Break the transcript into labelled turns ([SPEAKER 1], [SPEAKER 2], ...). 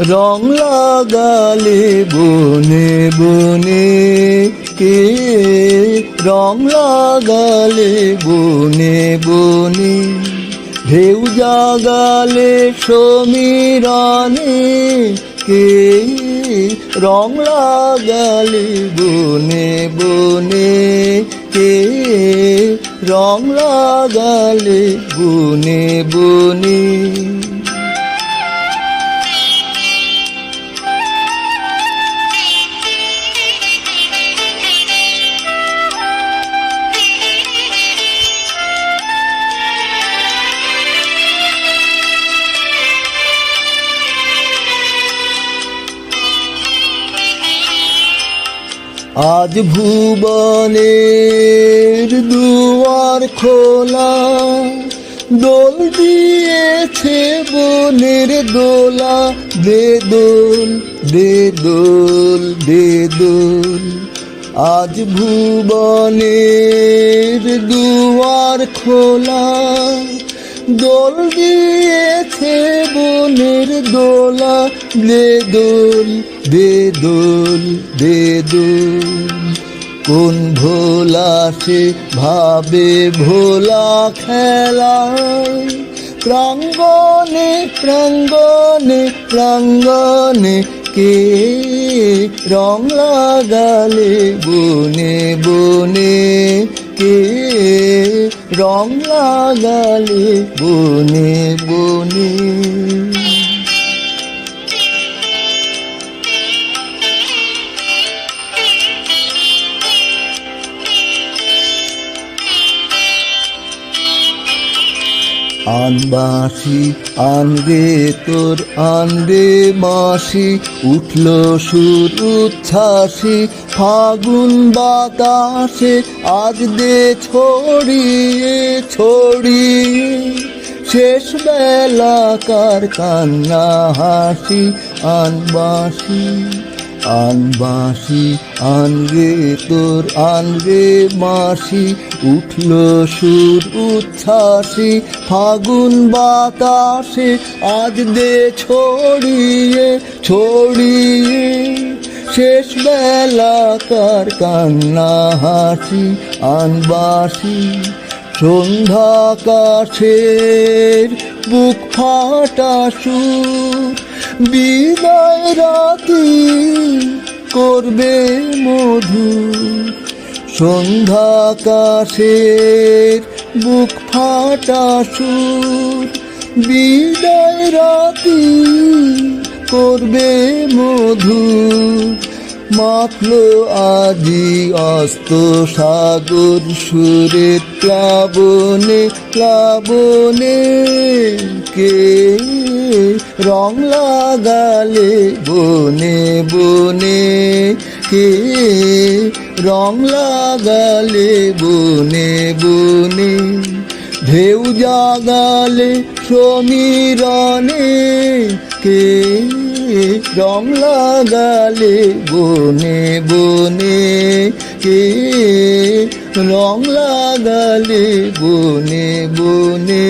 [SPEAKER 1] রং লাগালে বনে বনে কে রং লাগালে বনে বনে ঢেউ জাগালে সমীরণে কে রং লাগালে বনে বনে কে রং লাগালে বনে বনে আজ ভুবনের দুয়ার খোলা দোল দিয়েছে বনের দোলা দে দোল দে দোল দে দোল আজ ভুবনের দুয়ার খোলা দোল দিয়েছে বনের দোলা দে দোল দে দোল দে দোল কোন ভোলা সে ভাবে ভোলা খেলায় প্রাঙ্গণে প্রাঙ্গণে প্রাঙ্গণে কে রং লাগালে বনে বনে কে রং লাগালে বনে বনে আনবাসি আনরে তোর আনরে মাসি উঠল সুর উচ্ছ্বাসী ফাগুন বাতাসে আজ দে ছড়িয়ে ছড়িয়ে শেষ বেলাকার কান্না হাসি আনবাসি আনবাসি আনরে তোর আনরে মাসি উঠল সুর উচ্ছ্বাসী ফাগুন বাতাসে আজ দে ছড়িয়ে ছড়িয়ে শেষ বেলাকার কান্না হাসি আনবাসি সন্ধ্যাকাশের বুক ফাটা সুর বিদায় রাতি করবে মধুর সন্ধ্যাকাশের বুক ফাটা সুর বিদায় রাতি করবে মধুর মাখলো আজি অস্ত সাগর সুরের প্লাবনে প্লাবনে কে রং লাগালে বনে বনে কে রং লাগালে বনে বনে ঢেউ জাগালে সমীরণে কে রং লাগালে বনে বনে কে রং লাগালে বনে বনে